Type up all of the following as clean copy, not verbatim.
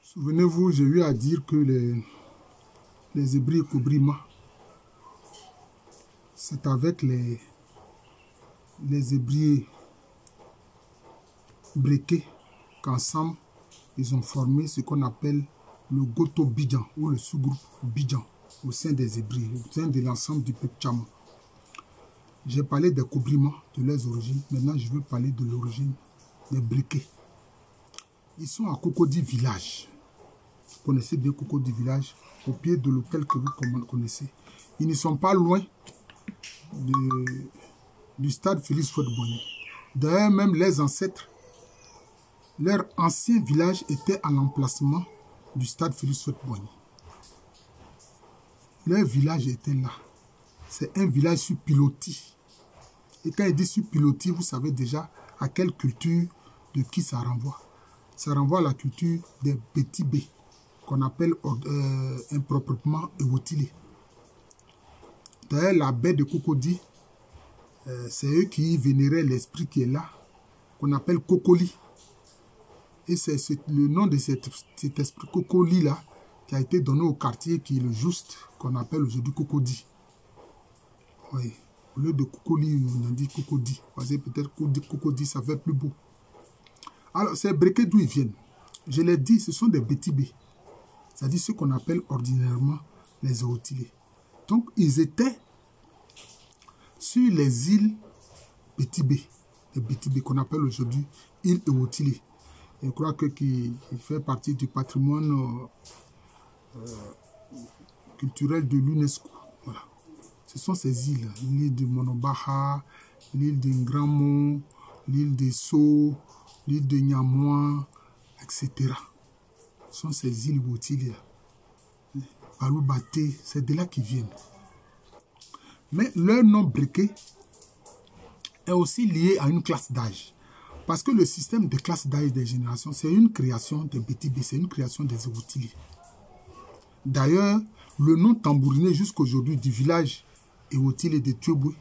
Souvenez-vous, j'ai eu à dire que les Hébreux Kobrima, c'est avec les Hébreux Breké qu'ensemble, ils ont formé ce qu'on appelle le Goto Bidjan ou le sous-groupe Bidjan au sein des Hébreux, au sein de l'ensemble du peuple Tchama. J'ai parlé des Kobrima, de leurs origines. Maintenant, je veux parler de l'origine des Breké. Ils sont à Cocody village. Vous connaissez bien Cocody village, au pied de l'hôtel que vous connaissez. Ils ne sont pas loin du stade Félix Houphouët-Boigny. D'ailleurs, même les ancêtres, leur ancien village était à l'emplacement du stade Félix Houphouët-Boigny. Leur village était là. C'est un village sur pilotis. Et quand il dit sur pilotis, vous savez déjà à quelle culture de qui ça renvoie. Ça renvoie à la culture des petits B, qu'on appelle improprement Ewotile. D'ailleurs, la baie de Cocody, c'est eux qui vénéraient l'esprit qui est là, qu'on appelle Cocoli. Et c'est le nom de cet esprit Cocoli-là qui a été donné au quartier qui est le juste, qu'on appelle aujourd'hui Cocody. Oui, au lieu de Cocoli, on a dit Cocody. Parce que peut-être Cocody, ça fait plus beau. Alors, ces Breké d'où ils viennent? Je l'ai dit, ce sont des petits B. C'est-à-dire ce qu'on appelle ordinairement les Ewotile. Donc, ils étaient sur les îles Petit B. Les Petit B qu'on appelle aujourd'hui îles Ewotile. Je crois qu'il fait partie du patrimoine culturel de l'UNESCO. Voilà. Ce sont ces îles. L'île de Monobaha, l'île de Ngramon, l'île de So, l'île de Niamois, etc. Ce sont ces îles Ewotile. Baloubaté, c'est de là qu'ils viennent. Mais leur nom Breké est aussi lié à une classe d'âge. Parce que le système de classe d'âge des générations, c'est une création des Petit B, c'est une création des Ewotile. D'ailleurs, le nom tambouriné jusqu'aujourd'hui du village Ewotile de Tuebwe,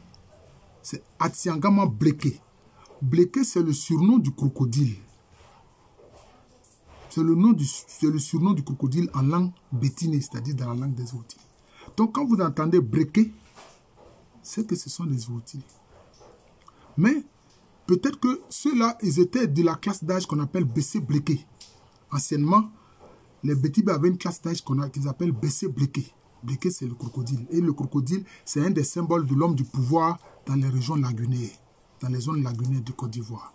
c'est Atiangama Breké. Breké, c'est le surnom du crocodile. C'est le surnom du crocodile en langue bétinée, c'est-à-dire dans la langue des Ewotile. Donc, quand vous entendez Breké, c'est que ce sont des Ewotile. Mais, peut-être que ceux-là, ils étaient de la classe d'âge qu'on appelle BC Breké. Anciennement, les Bétibé avaient une classe d'âge qu'ils appellent BC Breké. Breké, c'est le crocodile. Et le crocodile, c'est un des symboles de l'homme du pouvoir dans les régions lagunaires, dans les zones lagunaires de Côte d'Ivoire.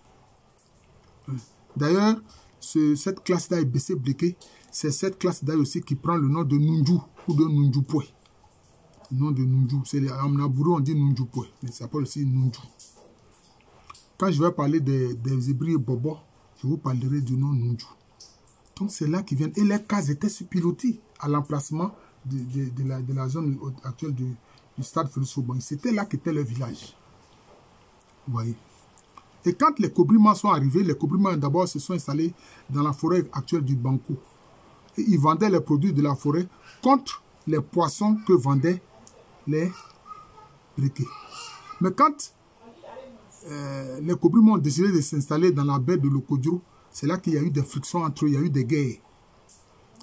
D'ailleurs, cette classe d'âge BC Breké, c'est cette classe d'âge aussi qui prend le nom de Nunju ou de Nunjupwe. Le nom de Nunju, c'est les Amnabourou, on dit Nunjupwe, mais ça s'appelle aussi Nunju. Quand je vais parler des Hébreux Bobo, je vous parlerai du nom Nunju. Donc c'est là qu'ils viennent. Et les cases étaient sur pilotis à l'emplacement de la zone actuelle du stade Félix Houphouët-Boigny. C'était là qu'était le village. Vous voyez. Et quand les Kobrima sont arrivés, les Kobrima d'abord se sont installés dans la forêt actuelle du Banco. Et ils vendaient les produits de la forêt contre les poissons que vendaient les Breké. Mais quand les Kobrima ont décidé de s'installer dans la baie de Lokodjo, c'est là qu'il y a eu des frictions entre eux, il y a eu des guerres.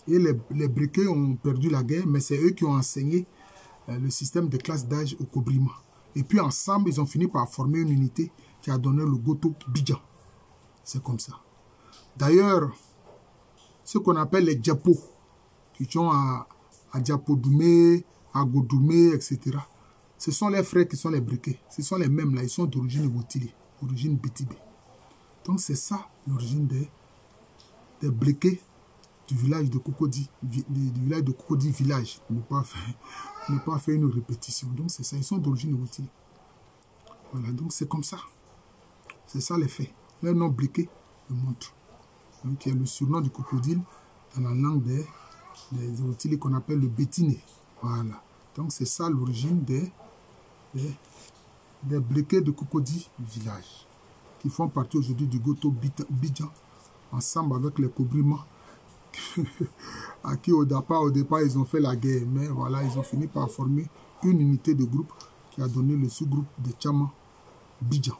Et les Breké ont perdu la guerre, mais c'est eux qui ont enseigné le système de classe d'âge aux Kobrima. Et puis ensemble, ils ont fini par former une unité qui a donné le Goto Bidjan. C'est comme ça. D'ailleurs, ce qu'on appelle les Djapo, qui sont à Djapodoumé, à Godoumé, etc., ce sont les frères qui sont les Breké. Ce sont les mêmes là, ils sont d'origine Ewotile, d'origine Bétibé. Donc c'est ça l'origine des Breké du village de Cocody, village. Ne pas faire une répétition. Donc c'est ça, ils sont d'origine Ewotile. Voilà, donc c'est comme ça. C'est ça les faits. Leur nom Breké le montre. Donc il y a le surnom du crocodile dans la langue des Ewotile qu'on appelle le bétiné. Voilà. Donc c'est ça l'origine des Breké de Cocody village, qui font partie aujourd'hui du Goto Bidjan, ensemble avec les Kobrima, à qui au départ ils ont fait la guerre, mais voilà, ils ont fini par former une unité de groupe qui a donné le sous-groupe de Tchama Bidjan.